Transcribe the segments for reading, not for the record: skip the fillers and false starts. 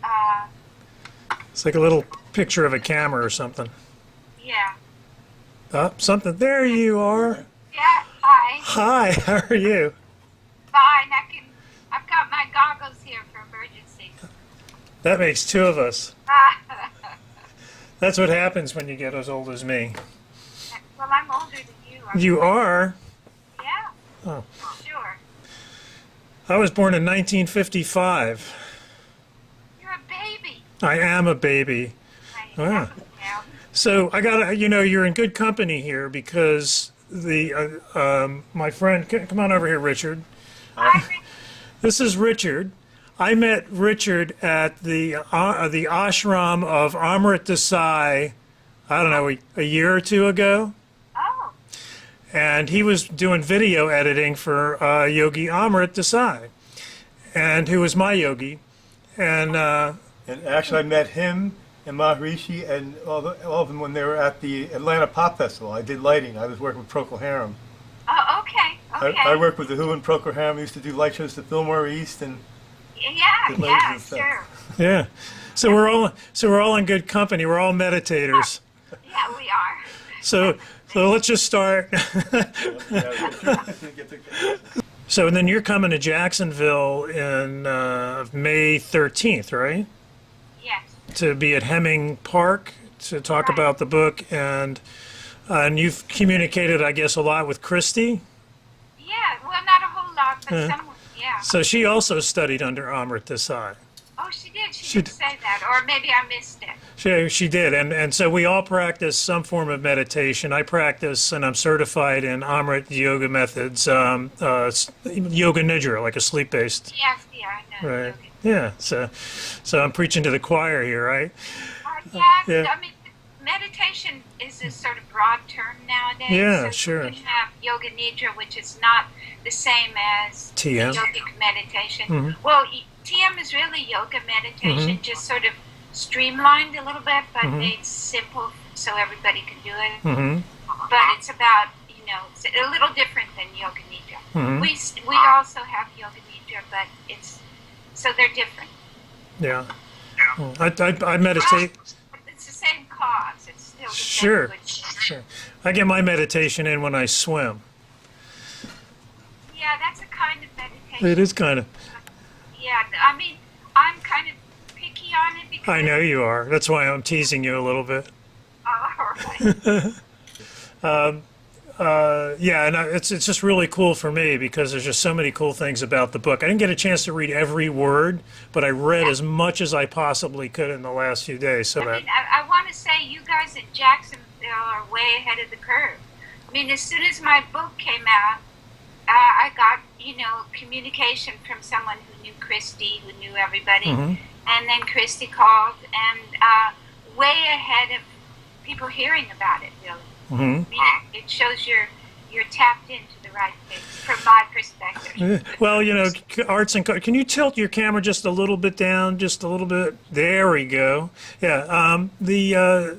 Uh, It's like a little picture of a camera or something. yeah. Oh, something. There you are. Yeah, hi. Hi, how are you? Fine, I've got my goggles here for emergencies. That makes two of us. That's what happens when you get as old as me. Well, I'm older than you. You are? Yeah, Oh. sure. I was born in 1955. You're a baby. I am a baby. Right, Ah. yeah. So I got you're in good company here because my friend, come on over here, Richard. Hi, This is Richard. I met Richard at the ashram of Amrit Desai, I don't know, a year or two ago. oh, And he was doing video editing for Yogi Amrit Desai, and who was my yogi. And And actually, I met him and Maharishi and all of them when they were at the Atlanta Pop Festival. I did lighting. I was working with Procol Harum. oh, okay, okay. I worked with the Who and Procol Harum. We used to do light shows to Fillmore East and Yeah, Good ladies yeah, and stuff. sure. yeah, so we're all in good company. We're all meditators. Yeah, we are. So let's just start. So and then you're coming to Jacksonville in May 13th, right? Yes. To be at Hemming Park to talk Right. about the book, and you've communicated, I guess, a lot with Christy. Yeah, well, not a whole lot, but Yeah. some, yeah. So she also studied under Amrit Desai. Oh, she did. She She did say that, or maybe I missed it. She did, and so we all practice some form of meditation. I practice, and I'm certified in Amrit yoga methods, yoga nidra, like a sleep-based. Yes, yeah, I know. Right. Okay. Yeah. So I'm preaching to the choir here, right? Yeah, Yeah. I mean, meditation is a sort of broad term nowadays. Yeah, so sure. You can have yoga nidra, which is not the same as TM. yogic meditation. Mhm. Well, TM is really yoga meditation, Mm-hmm. just sort of streamlined a little bit, but Mhm. made simple so everybody can do it. Mm-hmm. But it's about, it's a little different than yoga nidra. Mhm. We also have yoga nidra, but so they're different. Yeah. I meditate. It's the same cause. It's still the Sure. same good Sure. I get my meditation in when I swim. Yeah, that's a kind of meditation. It is kind of. Yeah, I mean, I'm kind of picky on it because. I know you are. That's why I'm teasing you a little bit. Oh, all right. Yeah, and it's just really cool for me because there's just so many cool things about the book. I didn't get a chance to read every word, but I read as much as I possibly could in the last few days. So I that mean, I want to say you guys at Jacksonville are way ahead of the curve. I mean, as soon as my book came out, I got, communication from someone who knew Christy, who knew everybody. Mhm. And then Christy called and way ahead of people hearing about it, really. Mhm. I mean, it shows you're tapped into the right things from my perspective. Well, arts and can you tilt your camera just a little bit down, just a little bit? There we go. Yeah, the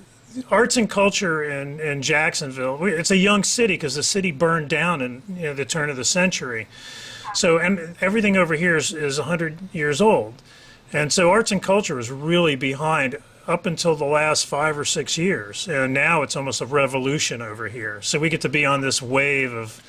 arts and culture in Jacksonville. It's a young city because the city burned down in the turn of the century. So and everything over here is 100 years old, and so arts and culture was really behind up until the last 5 or 6 years, and now it's almost a revolution over here. So we get to be on this wave of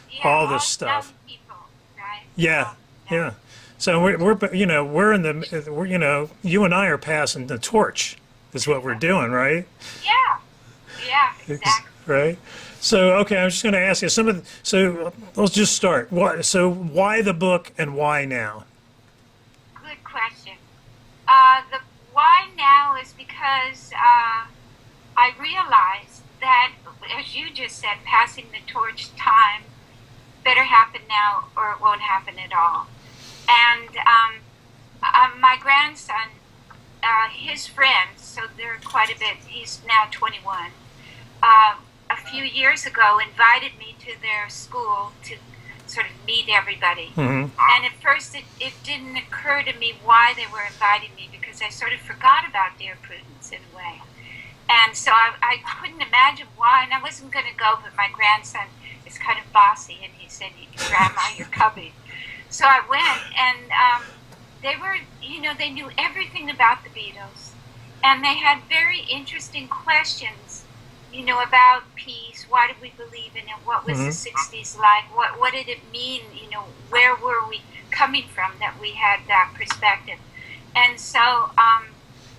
Yeah, all this stuff. young people, right? Yeah, yeah. So we're in the you and I are passing the torch. Is what we're doing, right? Yeah, exactly. Right. So okay, I'm just going to ask you so let's just start. Why the book and why now? Good question. The why now is because I realized that, as you just said, passing the torch time better happen now or it won't happen at all. And my grandson, his friends, so they're quite a bit, he's now 21, a few years ago invited me to their school to sort of meet everybody. Mm-hmm. And at first it didn't occur to me why they were inviting me because I sort of forgot about Dear Prudence in a way. And so I couldn't imagine why, and I wasn't going to go, but my grandson is kind of bossy, and he said, Grandma, you're coming. So I went, and they were, they knew everything about the Beatles, and they had very interesting questions, about peace. Why did we believe in it? What was the 60s like? What did it mean? Where were we coming from that we had that perspective? And so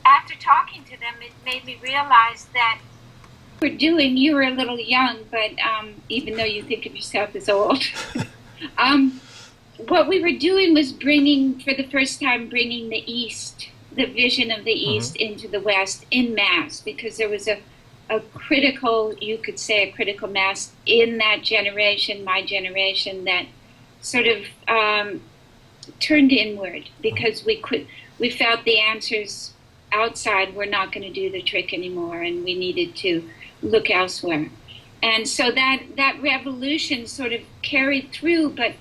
after talking to them, it made me realize that you were a little young, but even though you think of yourself as old, what we were doing was for the first time, bringing the East, the vision of the East into the West in mass, because there was a critical, you could say, a critical mass in that generation, my generation, that sort of turned inward, because we felt the answers outside were not going to do the trick anymore, and we needed to look elsewhere. And so that revolution sort of carried through, but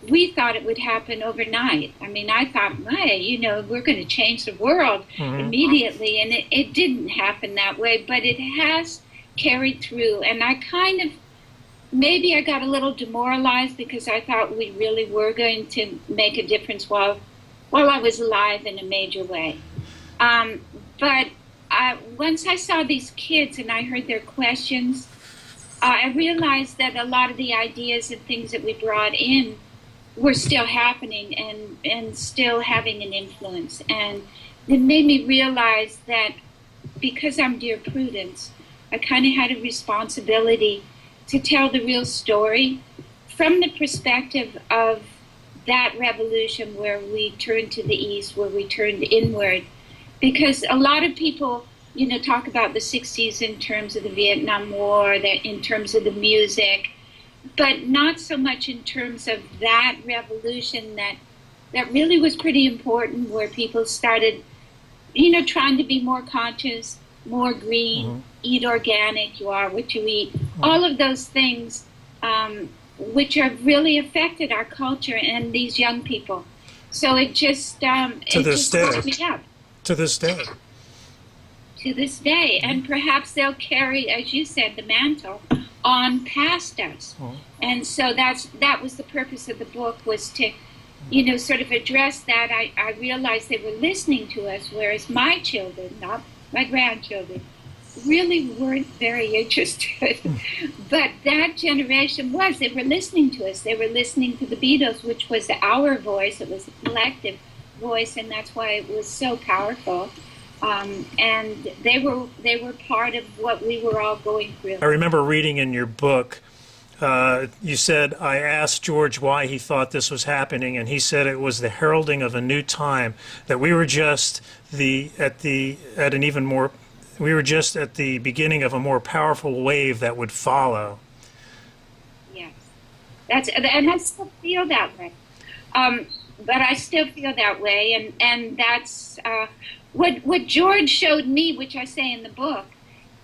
we thought it would happen overnight. I mean, I thought, we're going to change the world immediately, and it didn't happen that way, but it has carried through. And maybe I got a little demoralized, because I thought we really were going to make a difference while I was alive in a major way. But once I saw these kids and I heard their questions, I realized that a lot of the ideas and things that we brought in were still happening and still having an influence. And it made me realize that because I'm Dear Prudence, I kind of had a responsibility to tell the real story from the perspective of that revolution where we turned to the East, where we turned inward. Because a lot of people, talk about the 60s in terms of the Vietnam War, in terms of the music, but not so much in terms of that revolution that really was pretty important, where people started, trying to be more conscious, more green, eat organic, you are what you eat, all of those things, which have really affected our culture and these young people. So it just, woke me up. To this day. To this day. And perhaps they'll carry, as you said, the mantle on past us. And so that was the purpose of the book, was to, sort of address that. I realized they were listening to us, whereas my children, not my grandchildren, really weren't very interested. But that generation they were listening to us. They were listening to the Beatles, which was our voice. It was a collective voice, and that's why it was so powerful. And they were part of what we were all going through. I remember reading in your book, you said, I asked George why he thought this was happening, and he said it was the heralding of a new time, that we were just at the beginning of a more powerful wave that would follow. Yes, and I still feel that way. But I still feel that way, and that's what George showed me, which I say in the book.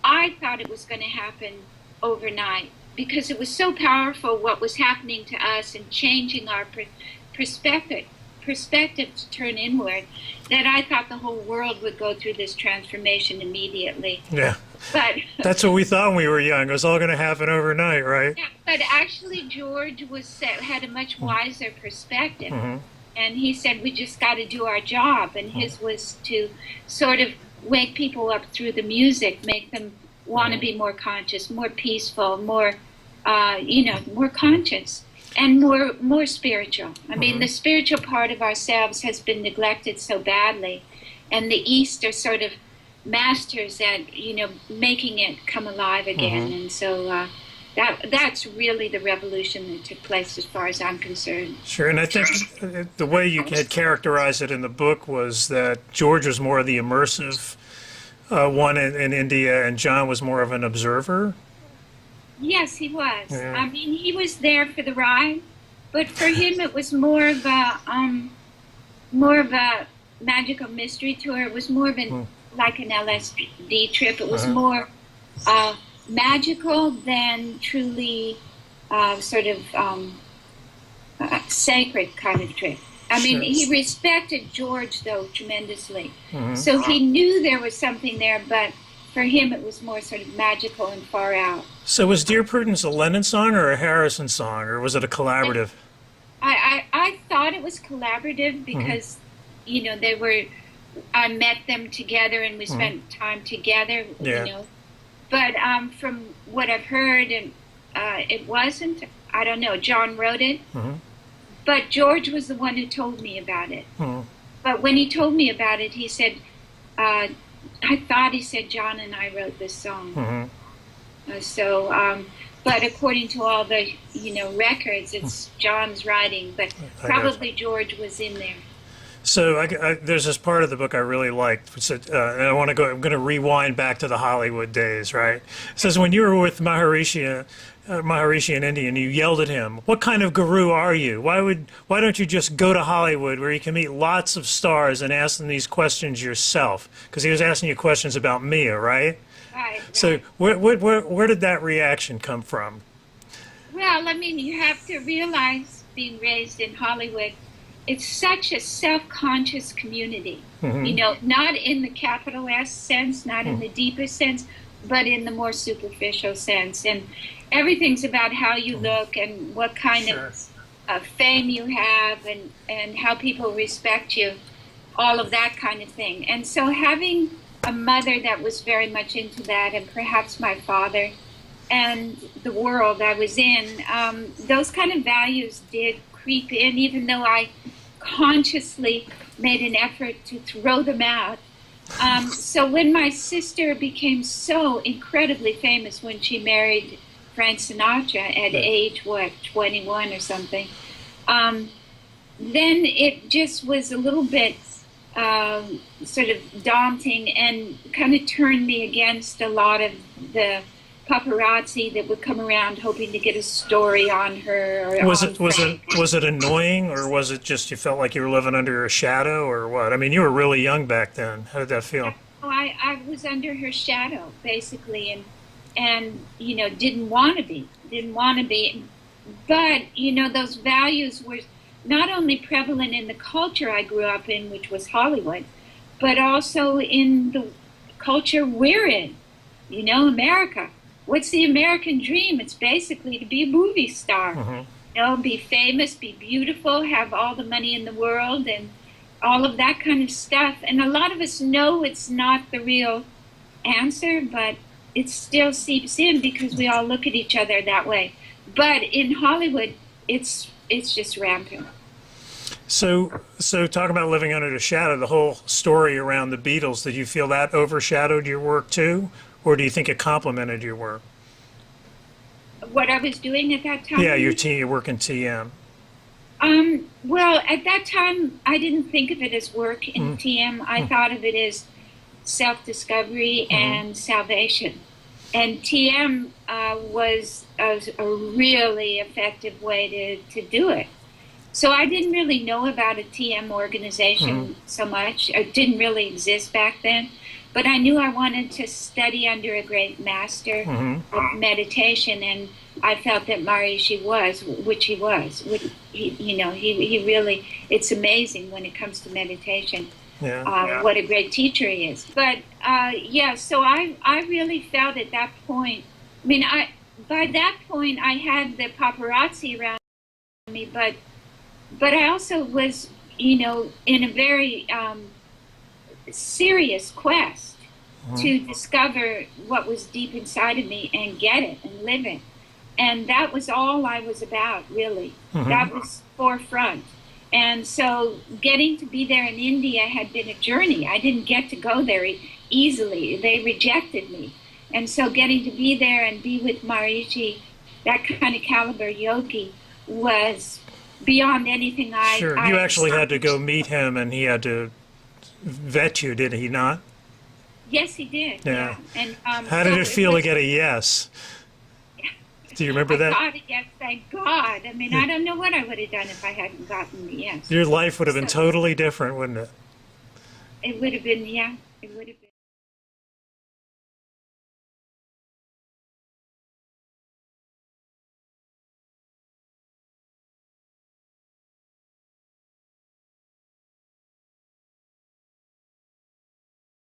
I thought it was going to happen overnight, because it was so powerful what was happening to us and changing our perspective to turn inward, that I thought the whole world would go through this transformation immediately. Yeah. But that's what we thought when we were young. It was all going to happen overnight, right? Yeah, but actually George had a much wiser perspective. And he said, we just got to do our job. And his was to sort of wake people up through the music, make them want to be more conscious, more peaceful, more, more conscious, and more spiritual. I mean, the spiritual part of ourselves has been neglected so badly. And the East are sort of masters at, making it come alive again. And so that's really the revolution that took place as far as I'm concerned. Sure, and I think the way you had characterized it in the book was that George was more of the immersive one in India, and John was more of an observer. Yes, he was. Yeah. I mean, he was there for the ride, but for him it was more of a magical mystery tour. It was more of like an LSD trip. It was more magical than truly sacred kind of trip. I mean, he respected George, though, tremendously. So he knew there was something there, but for him it was more sort of magical and far out. So was Dear Prudence a Lennon song or a Harrison song, or was it a collaborative? I thought it was collaborative because they were, I met them together and we spent time together, Yeah. But from what I've heard, and it wasn't, I don't know, John wrote it, but George was the one who told me about it. But when he told me about it, he said, I thought he said John and I wrote this song. But according to all the, records, it's John's writing, but probably George was in there. So there's this part of the book I really liked. And I'm going to rewind back to the Hollywood days, right? It says, when you were with Maharishi in India and you yelled at him, "What kind of guru are you? Why don't you just go to Hollywood where you can meet lots of stars and ask them these questions yourself?" Because he was asking you questions about Mia, right? Right. So where did that reaction come from? Well, I mean, you have to realize, being raised in Hollywood, it's such a self-conscious community, not in the capital S sense, not in the deepest sense, but in the more superficial sense. And everything's about how you look and what kind of fame you have and how people respect you, all of that kind of thing. And so having a mother that was very much into that, and perhaps my father and the world I was in, those kind of values did creep in, even though I consciously made an effort to throw them out. So when my sister became so incredibly famous when she married Frank Sinatra at age, 21 or something, then it just was a little bit sort of daunting and kind of turned me against a lot of the paparazzi that would come around hoping to get a story on her. Or was it annoying, or was it just you felt like you were living under a shadow, or what? I mean, you were really young back then. How did that feel? I was under her shadow basically, and didn't want to be. But those values were not only prevalent in the culture I grew up in, which was Hollywood, but also in the culture we're in. America. What's the American dream? It's basically to be a movie star. Be famous, be beautiful, have all the money in the world, and all of that kind of stuff. And a lot of us know it's not the real answer, but it still seeps in because we all look at each other that way. But in Hollywood, it's just rampant. So talk about living under the shadow, the whole story around the Beatles. Did you feel that overshadowed your work too? Or do you think it complemented your work? What I was doing at that time? Yeah, your work in TM. Well, at that time, I didn't think of it as work in TM. I thought of it as self-discovery and salvation. And TM was a really effective way to do it. So I didn't really know about a TM organization so much. It didn't really exist back then. But I knew I wanted to study under a great master of meditation, and I felt that Maharishi was, which he was. He really, it's amazing when it comes to meditation, what a great teacher he is. But so I really felt at that point, by that point I had the paparazzi around me, but I also was, in a very serious quest to discover what was deep inside of me and get it and live it. And that was all I was about, really. That was forefront. And so getting to be there in India had been a journey. I didn't get to go there easily. They rejected me. And so getting to be there and be with Maharishi, that kind of caliber yogi, was beyond anything I... Sure. You actually had to go meet him, and he had to vet you, did he not? Yes, he did. Yeah. And how did it feel to get a yes? Do you remember that? I got a yes, thank God. I don't know what I would have done if I hadn't gotten the yes. Your life would have been totally different, wouldn't it? It would have been, yeah. It would have been.